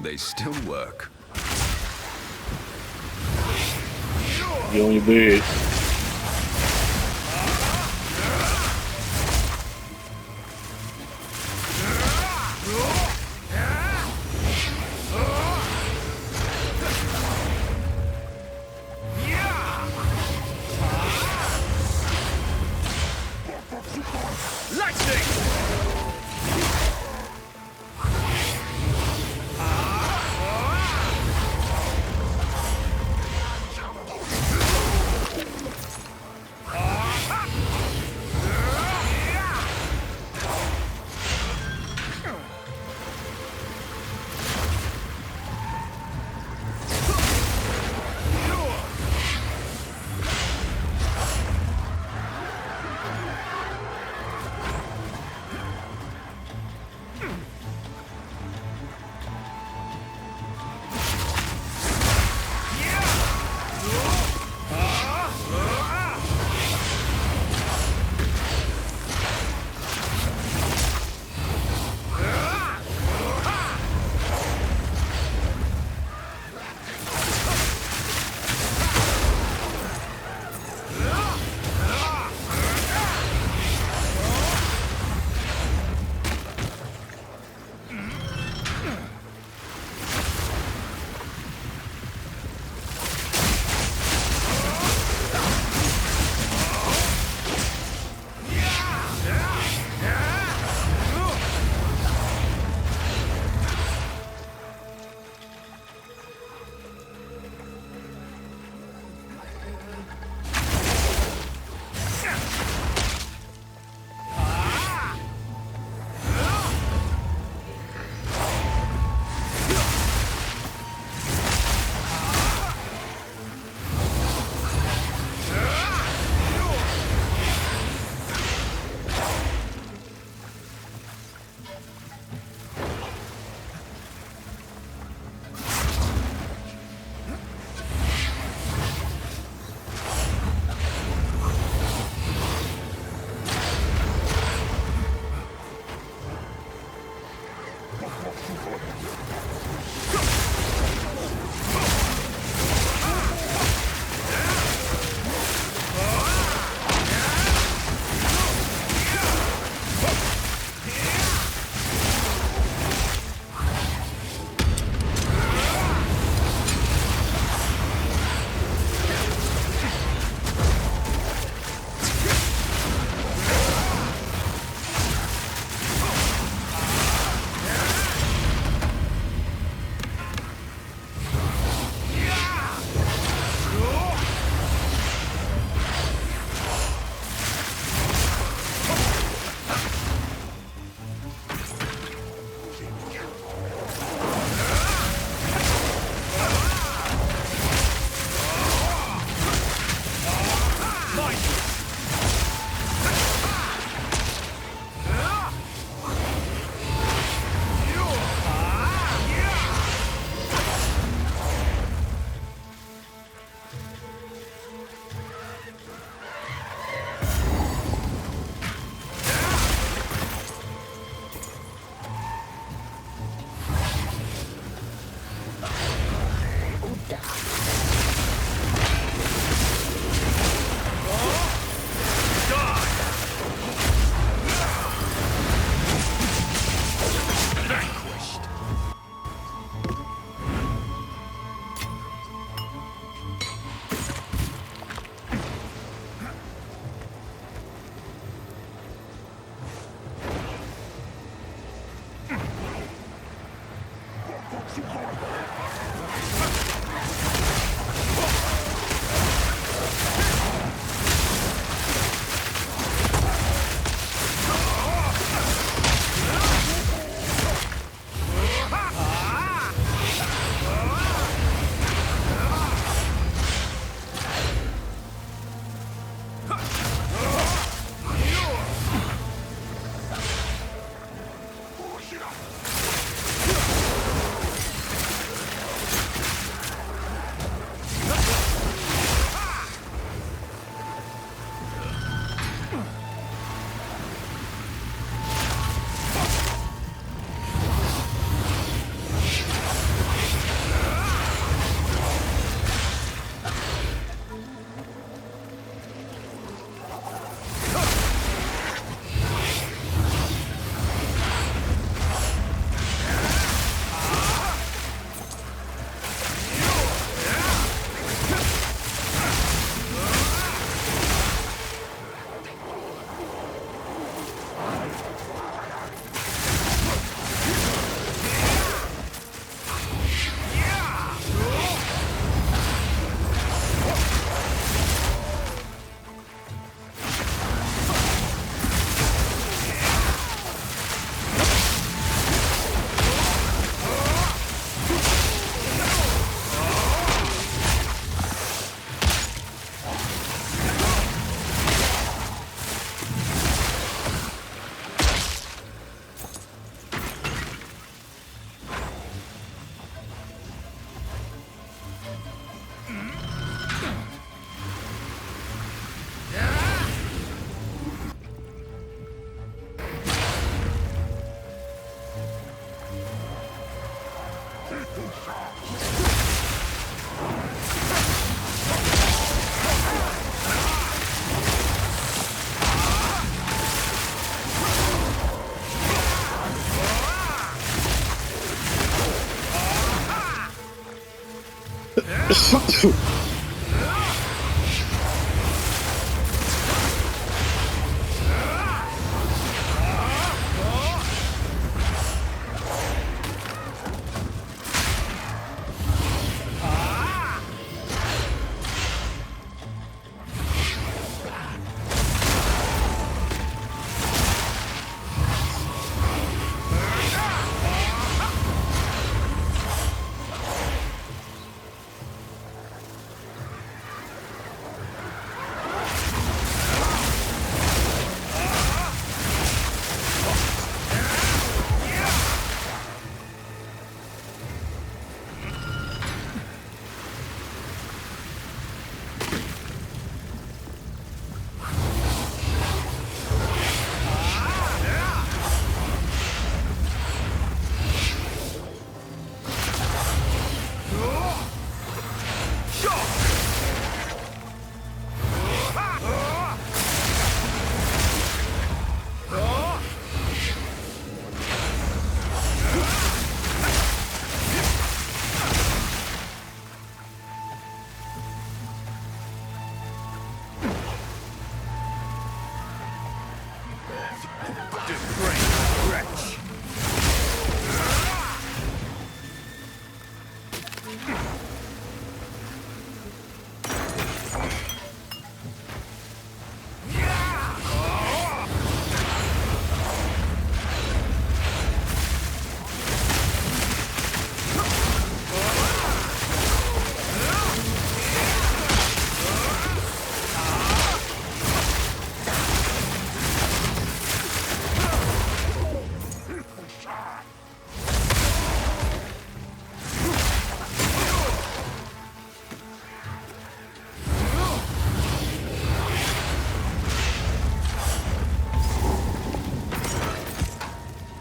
They still work. Get on your bed.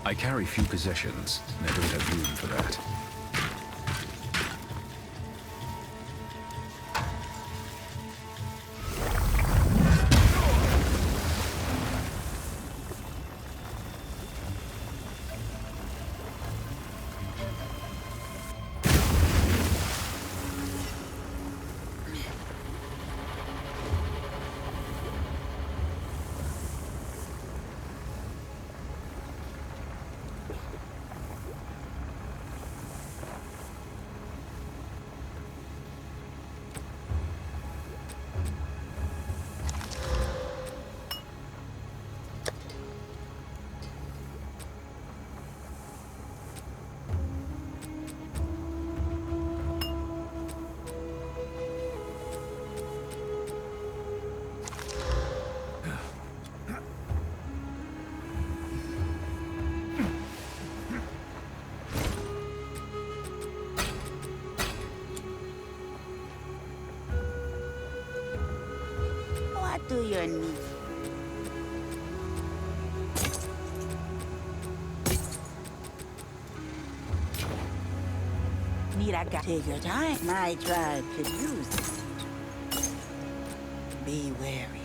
I carry few possessions, and I don't have room for that. What do you need? Take your time. My tribe could use it. Be wary.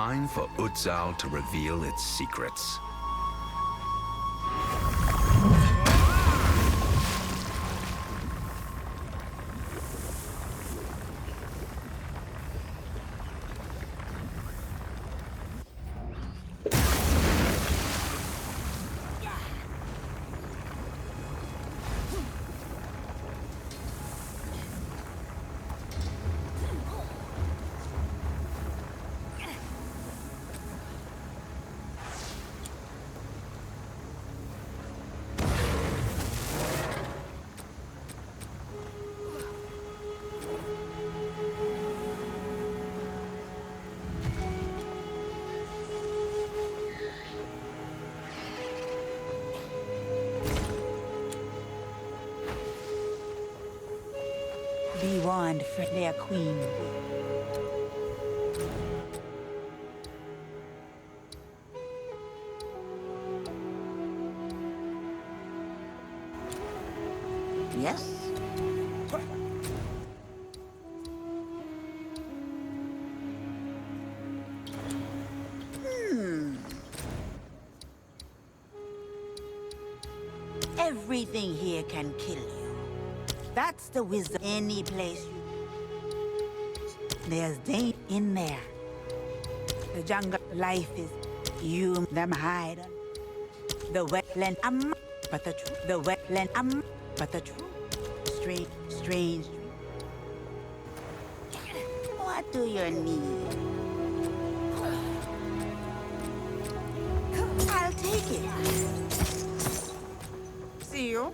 Time for Exile to reveal its secrets. bond for their queen. Yes? Everything here can kill you. That's the wisdom. Any place there's danger in there. The jungle life is you them hide. The wetland but the truth. The wetland but the truth. Strange. What do you need? I'll take it. See you.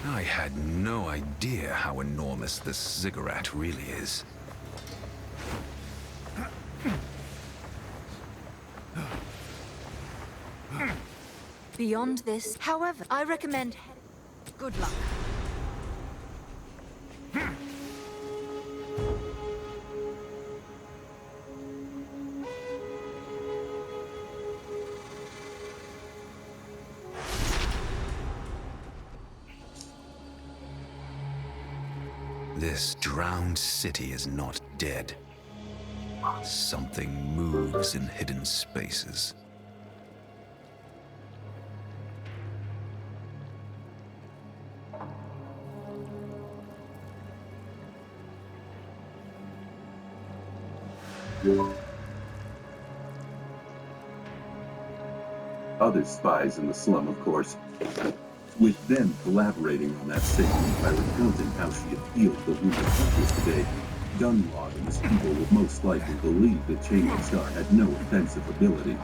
I had no idea how enormous this ziggurat really is. Beyond this, however, I recommend good luck. This drowned city is not dead. Something moves in hidden spaces. Other spies in the slum, of course, with them collaborating on that statement by recounting how she had healed the wounded hunters today. Dunlog and his people would most likely believe that Chained Star had no offensive ability.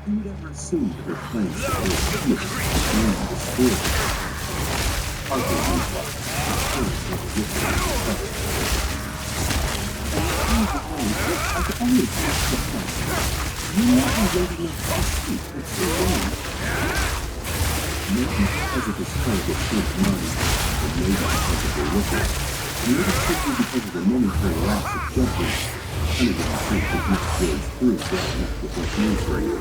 Who would ever assume that her plans to kill and destroy her? Arthur Dunlog, the first of the different. I could only catch the point. You might be ready to speak for so long. Maybe because of his terrible state of mind, or maybe because of their liquor, maybe simply because of the momentary lapse of judgment, Hunnigan thinks his next words through well enough with what he was bringing.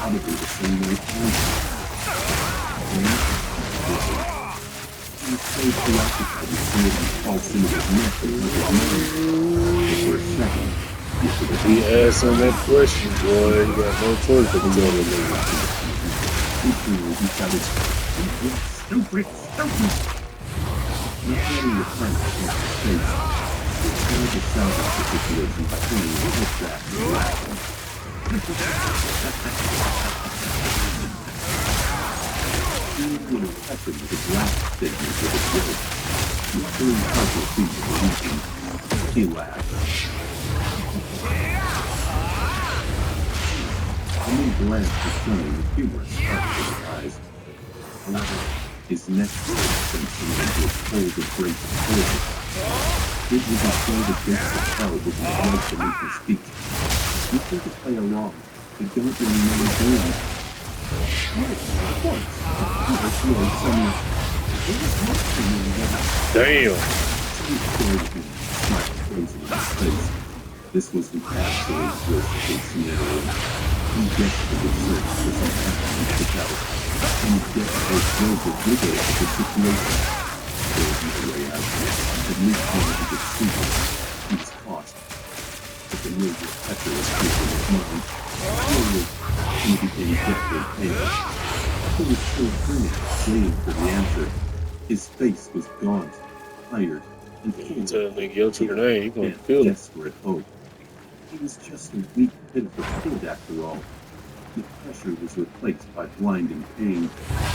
Probably the same way I he was so preoccupied with creating false images neck and his mind, for a second, He asked him that question, boy. You got no choice but to tell him that. he shouted, stupid. Not letting the friend against his face, he tried to salvage the situation by turning his head back and laughing. He would have tested with his last statement with a joke. He turned puzzle feet to the region. He laughed. And then glanced at Sonny with humorous spark in his eyes. However, his next words sent him into a cold of great horror. It was as though the depths of hell would not like to make him speak. You think to play along, but don't really know what you're doing. Yes, of course. Sonny. It was much for me that. Damn! Sonny stared at him, smiled closing in his face. This was the absolute worst-case scenario. He desperately would search for some evidence to tell, and he desperately drove the rigor of the situation. There was no way out. At least one he could see. He was caught. But the news was petulant in his mind. Slowly, he became deathly pale. He was still turning, waiting for the answer. His face was gaunt, tired, and full You tell a nigga your true name, you gonna feel it. desperate hope. He was just a weak, pitiful kid after all. The pressure was replaced by blinding pain,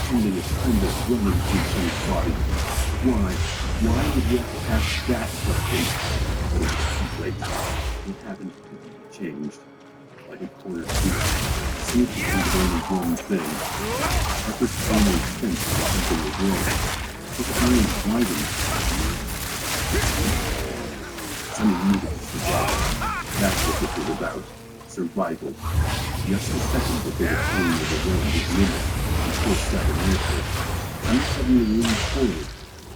sending a kind of running through his body. Why would you have to ask that question? But it was too late. It hadn't changed. Like a corner seat. Sneaking was only one thing. Efforts only sense that something was wrong. But the eyes widened. Sunny needed to survive. That's what this was about. Survival. Just a second before the pain overwhelmed his limit, he pushed out an airport. Sunny suddenly leaned forward,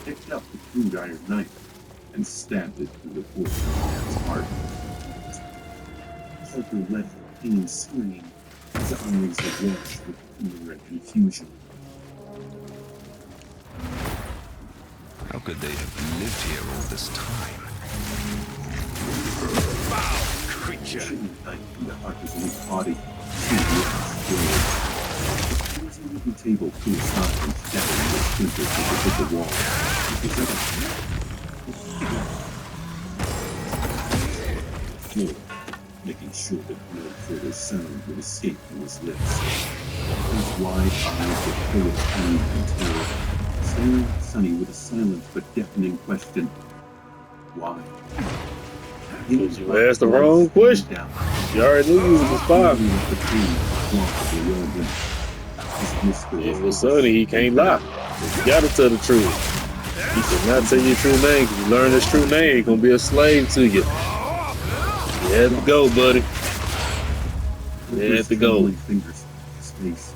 picked up the crude iron knife, and stabbed it through the portion of the man's heart. Parker let the pain scream. His eyes were washed with fear and confusion. How could they have lived here all this time? Shooting a knife from the Parker's weak body, two ribs glowed. The crazy wooden table flew aside and scattered into splinters as it hit the wall. It was floor, making sure that no further sound would escape from his lips. His wide eyes were full of pain and terror, staring at Sunny with a silent but deafening question. Why? Did you ask the wrong question? You already knew you was a spy. And with Sonny, he can't lie. You gotta tell the truth. He cannot tell you your true name. If you learn his true name, he's gonna be a slave to you. You had to go, buddy. You had to go. Fingers, his face,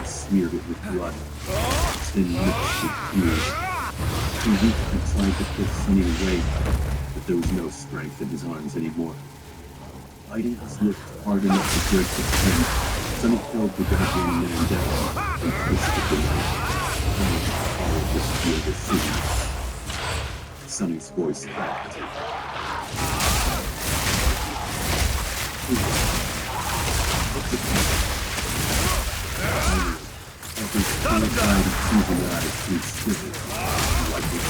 smeared it with blood. His thin lips with tears. He reached and tried to push Sunny away, but there was no strength in his arms anymore. Biting his lips hard enough to break the skin, Sunny held the goddamn man down and twisted the knife, trying to follow the spear to see. Sunny's voice cracked. Every single time he sees an eye, he's swivel, like it.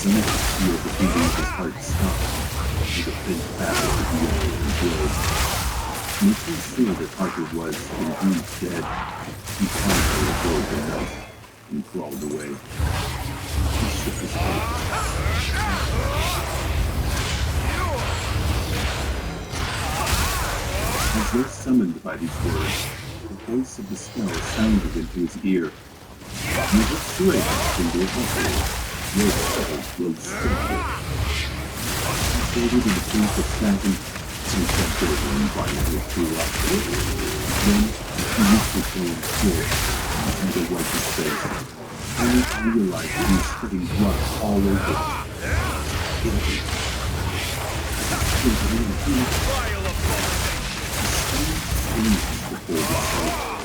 Sunny could feel the beating of his heart stop, with a faint battle of the air and blows. Making sure that Parker was indeed dead, he finally absorbed the knife and crawled away. He shook his head. As though summoned by these words, the voice of the spell sounded into his ear. You were straight into a buffalo. Your soul flowed straight. He stated in a brief of stamping, and stepped over and violently threw up. Then, he reached his own floor, and had to wipe his face. Only to realize that he was spitting blood all over. Guilty. Before the sun.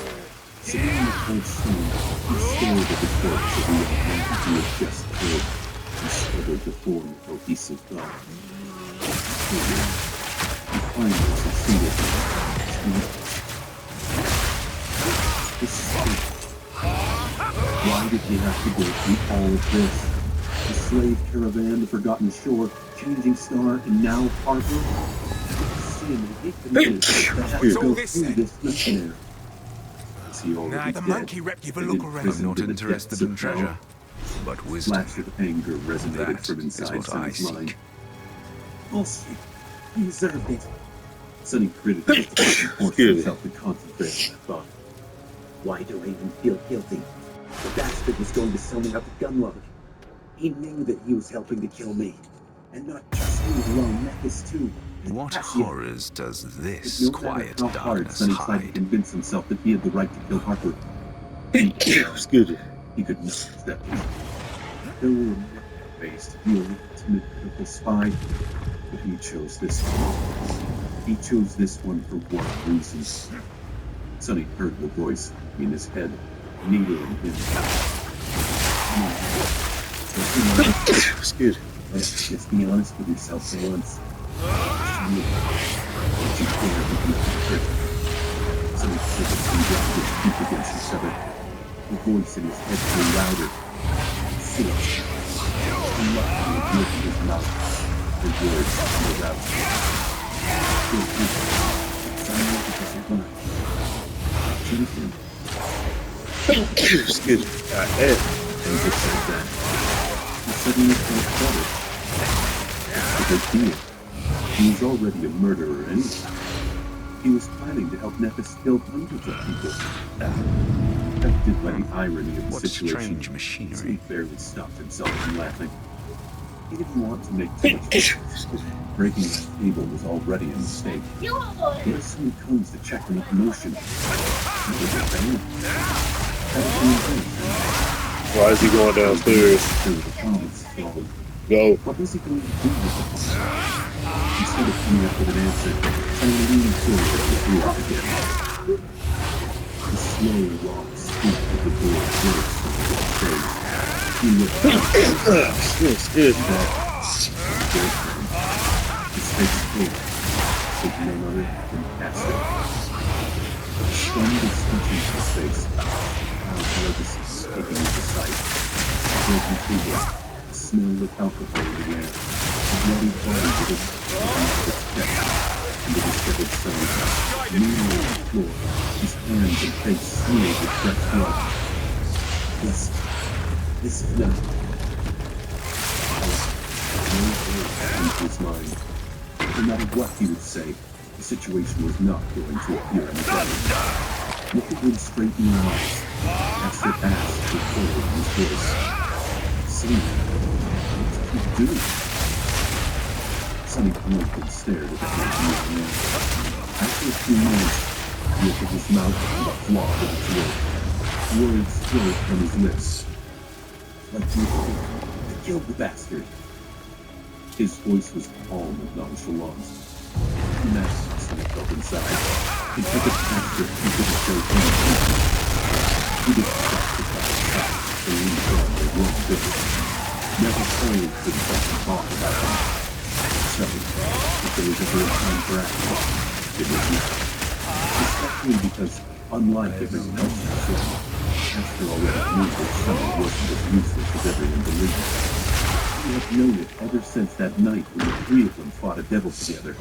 Sitting in the cold sun, he stared at the corpse of the young man he had just killed and struggled to form a cohesive thought. He finally succeeded. This state. Why did he have to go through all of this? The slave caravan, the forgotten shore, changing star, and now Parker? Nah, the monkey rep give a look around. I'm not interested in treasure, but wisdom. Flash of anger resonated from inside Sunny's mind. Bullshit. You deserved it. Sunny gritted and forced himself to concentrate on the thought. Why do I even feel guilty? The bastard was going to sell me out to Gunlug. He knew that he was helping to kill me. And not just me alone, Nekus too. What horrors does this quiet darkness Sunny tried to hide? convince himself that he had the right to kill Harper. Excuse me. He could not accept it. There were ways to be an ultimate critical spy, but he chose this one. He chose this one for one reason. Sunny heard the voice in his head, needling him. Excuse me. Let's be honest with yourself for once. Don't you dare to be a Sunny pivoted and dropped his feet against each other. The voice in his head grew louder. Sit. He luckily opened his mouth. The words flowed out. Still thinking. Sunny looked at his mind. Choose him. Excuse me. God damn. And just like that, he suddenly felt better. That's a good deal. He was already a murderer anyway. He was planning to help Nekus kill hundreds of people. affected by the irony of the What situation, strange Sonny machinery. barely stopped himself from laughing. He didn't want to make too much fuss. Breaking that table was already a mistake. What if Sonny comes to check on the promotion? What was it bad? Why is he going downstairs? Through the comments, so Go. what was he going to do with it? Instead of coming up with an answer, Sonny leaned forward to hear it again. The slow walk squeaked at the door burst from his face. He looked up. Excuse me. His face clear. His memory and Castor. Stunned and stretching his face. Proud legacy taking into sight. A broken table. The smell of alcohol in the air. A bloody body with its chest. And the discovered son. Kneeling on the floor. His hands and face smeared with fresh blood. This is not. No word came to his mind. No matter what he would say, the situation was not going to appear any better. Looking him straight in the eyes, Castor asked with horror in his voice, "Sonny, what did you do?" Sonny blinked and stared at the young man. After a few minutes, he opened his mouth and the flaw of its lip. Words flowed from his lips. "Like you killed the bastard." His voice was calm and nonchalant. Madness Sonny felt inside. He took a Castor he couldn't show anything. He didn't justify himself to leave on their wrong business. Never told himself to talk about them. So, if there was ever a time for action, it was now. Especially because, unlike everyone else in the show, Castor already knew that Sonny wasn't as useless as everyone believed. He had known it ever since that night when the three of them fought a devil together.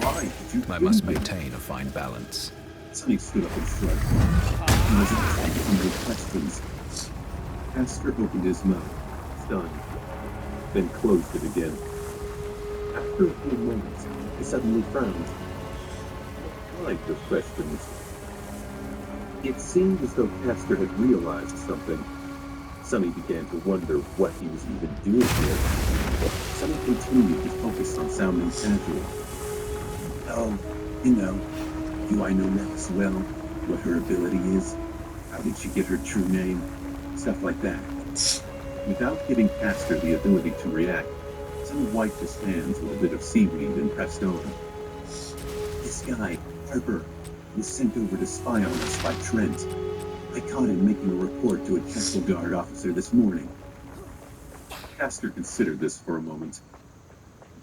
Why did you I kill must him? maintain a fine balance. Sonny stood up and shrugged. He wasn't taking no questions. Castor opened his mouth, stunned, then closed it again. After a few moments, he suddenly frowned. What kind of questions? It seemed as though Castor had realized something. Sonny began to wonder what he was even doing here. Sonny continued to focus on sounding casual. "Oh, you know, do I know Max well? What her ability is? How did she get her true name? Stuff like that." Without giving Castor the ability to react, Sonny wiped his hands with a bit of seaweed and pressed on. "This guy, Harper, was sent over to spy on us by Trent. I caught him making a report to a Castle Guard officer this morning." Castor considered this for a moment.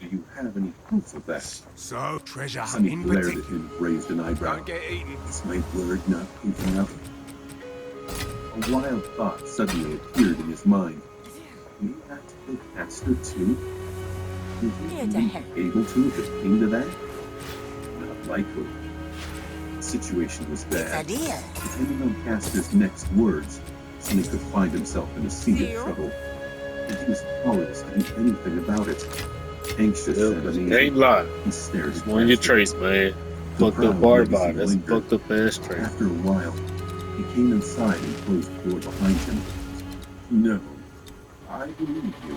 "Do you have any proof of that?" So, treasure Sonny in glared at particular. him and raised an eyebrow. Don't get eaten. "Is my word not proof enough?" A wild thought suddenly appeared in his mind. Would he have to kill Castor too? Would he Here to even help. be able to if it came to that? Not likely. The situation was It's a bad. deal. Depending on Castor's next words, Sonny could find himself in a sea of trouble. And he was powerless to do anything about it. Anxious and uneasy, Can't lie. he stared It's at one of your Castor. traits, man. The Fucked up proud bar legacy body. That's a lingered. fucked up ass trait. After a while, he came inside and closed the door behind him. "No, I believe you.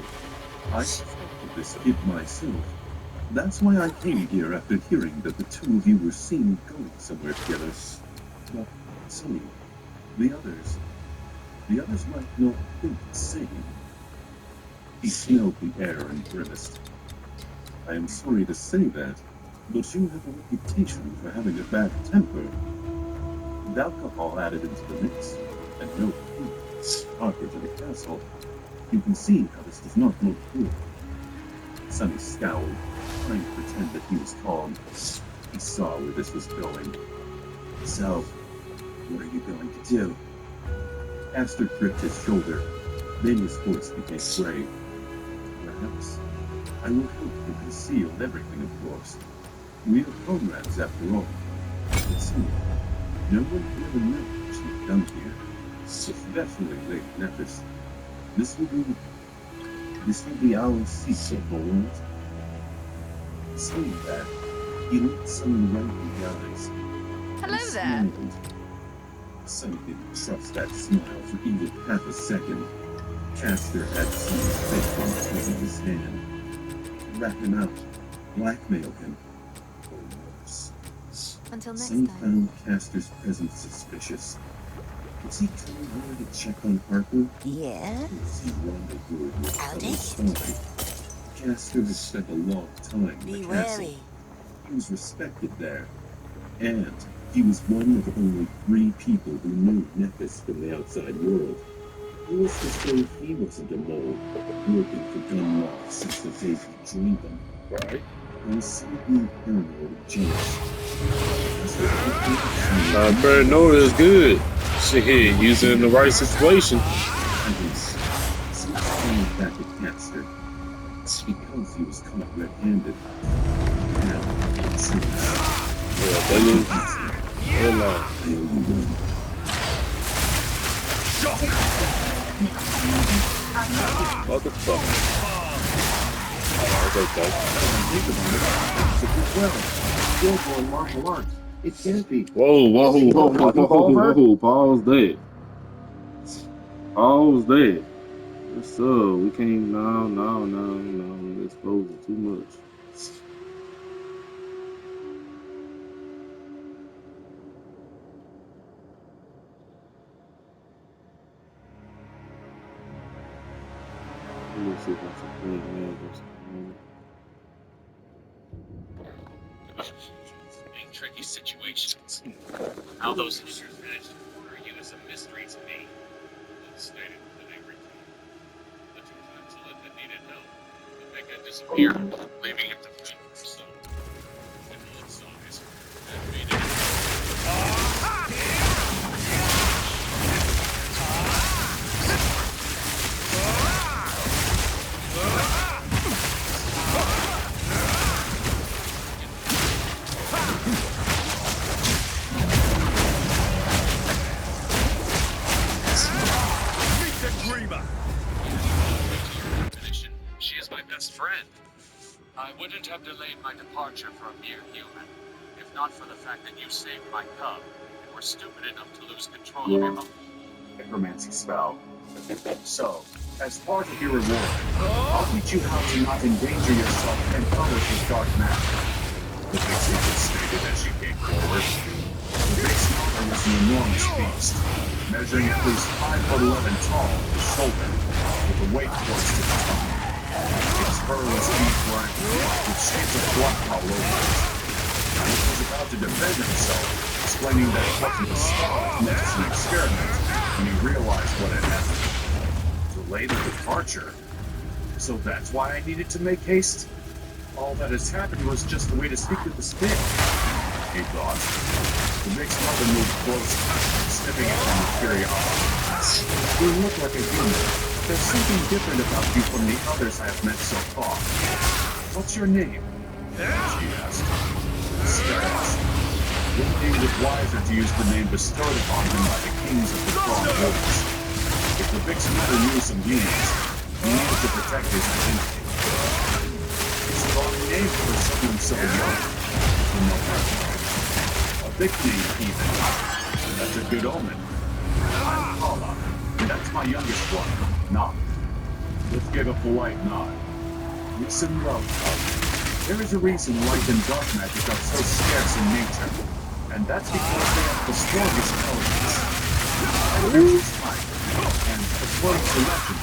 I suspected this kid myself. That's why I came here after hearing that the two of you were seen going somewhere together. But, Sonny, the others might not think the same." He smelled the air and grimaced. "I am sorry to say that, but you have a reputation for having a bad temper. With alcohol added into the mix, and no food, Harper to the castle, you can see how this does not look good." Sonny scowled, trying to pretend that he was calm. He saw where this was going. "So, what are you going to do?" Castor gripped his shoulder, then his voice became grave. "Perhaps I will help you conceal everything, of course. We are comrades after all. But see, no one can ever know what you've done here, especially Lady Nephis. This will be our secret, all right?" Saying that, he looked Sonny right in the eyes. Hello He there. smiled. Sonny didn't trust that smile for even half a second. Caster had Sonny's fate in the palm of his hand. Rat him out, blackmail him, or worse. Until next Sonny time. found Caster's presence suspicious. Was he coming over to check on Harper? Yeah? Was he rendezvousing with I'll other take it. story? Caster had spent a long time in Be the castle. wary. He was respected there. And he was one of only 3 people who knew Nephis from the outside world. Who was to say he wasn't a mole, working for Gunlock since the day he joined them? Right. And slightly paranoid and jealous. I better know this good. Shit, use it in the right situation. Since coming back at Caster, it's because he was caught red-handed. And the truth. Yeah, they use hold on. They owe you one. Motherfucker. Alright, okay. Think about it. It's a well. Skillful in martial arts. It can't be. Whoa. Pause there. Pause there. So we can't. No. Expose it too much. Let me see if I can play man or something. In tricky situations. How those leaders managed to corner you is a mystery to me. Stated that they retained the two consulate that needed help, but they could disappear, leaving him to fend for himself. Simple in size, and made it. She is my best friend. I wouldn't have delayed my departure for a mere human, if not for the fact that you saved my cub, and were stupid enough to lose control of your necromancy spell. So, as part of your reward, I'll teach you how to not endanger yourself and others with dark magic. The big secret stated as she came forward. The big smoker was an enormous beast, measuring at least 5'11" tall at the shoulder, with a weight close to the top. Its fur was deep black, with shades of black all over it. It was about to defend himself, explaining that it wasn't a spell meant as an experiment, when he realized what had happened. Delay the departure? So that's why I needed to make haste? All that has happened was just a way to speak with the spit, he thought. The big mother moved closer, sniffing at him with curiosity. You look like a human. There's something different about you from the others I have met so far. What's your name? She asked. Scarlet. One name was wiser to use the name bestowed upon him by the kings of the Throne Wars. If the big mother knew some humans, he needed to protect his identity. It's the wrong name for someone so young. A big name, even. That's a good omen. I'm Paula, and that's my youngest one, Nod. Let's give a polite nod. Listen well, Paula. There is a reason light and dark magic are so scarce in nature, and that's because they have the strongest elements. Energy is light, and according to legend,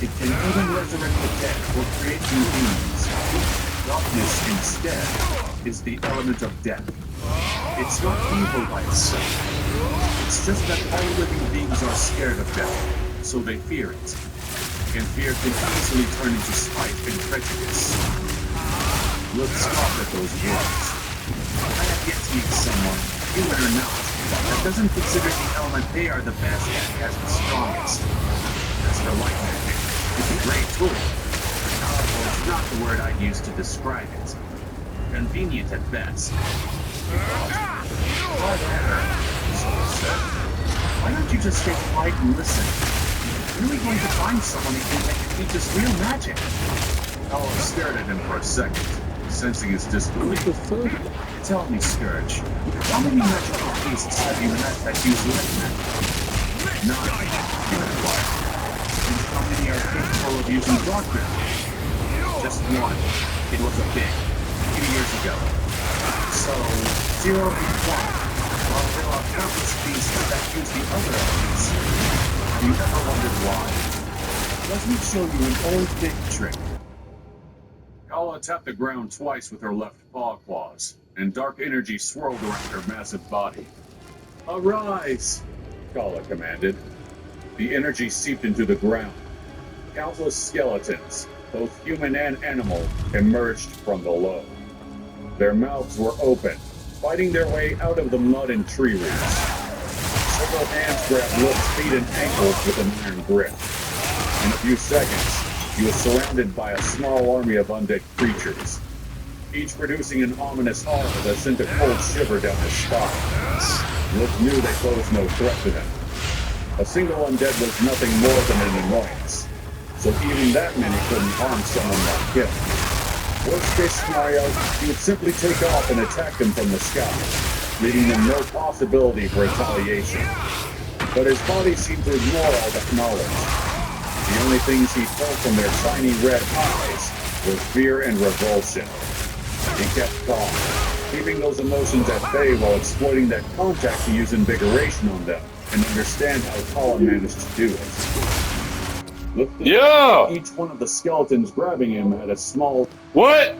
it can even resurrect the dead or create new beings. Darkness, instead, is the element of death. It's not evil by itself. It's just that all living beings are scared of death, so they fear it. And fear can easily turn into spite and prejudice. Let's scoff at those words. I have yet to meet someone, human or not, that doesn't consider the element they are the best at as the strongest. As for light magic, it's a great tool. Powerful is not the word I'd use to describe it. Convenient at best. Whatever, Soul said. Why don't you just stay quiet and listen? When are we going to find someone who can teach us real magic? Paula stared at him for a second, sensing his What disbelief. the fuck? Tell me, Scourge, how many magical beasts have you met that use lightning? None, you replied. And how many are capable of using darkness? Just one. It was a big, few years ago. So, 0 and 1. While there are countless beasts that use the other elements. Have you ever wondered why? Let me show you an old big trick. Kala tapped the ground twice with her left paw claws, and dark energy swirled around her massive body. Arise! Kala commanded. The energy seeped into the ground. Countless skeletons, both human and animal, emerged from below. Their mouths were open, fighting their way out of the mud and tree roots. Several hands grabbed lips, feet, and ankles with an iron grip. In a few seconds, he was surrounded by a small army of undead creatures, each producing an ominous aura that sent a cold shiver down his spine. Look knew they posed no threat to him. A single undead was nothing more than an annoyance, so even that many couldn't harm someone like him. Worst case scenario, he would simply take off and attack them from the sky, leaving them no possibility for retaliation. But his body seemed to ignore all that knowledge. The only things he felt from their tiny red eyes were fear and revulsion. He kept calm, keeping those emotions at bay while exploiting that contact to use invigoration on them and understand how Colin managed to do it. Look, Yeah! each one of the skeletons grabbing him had a small... What?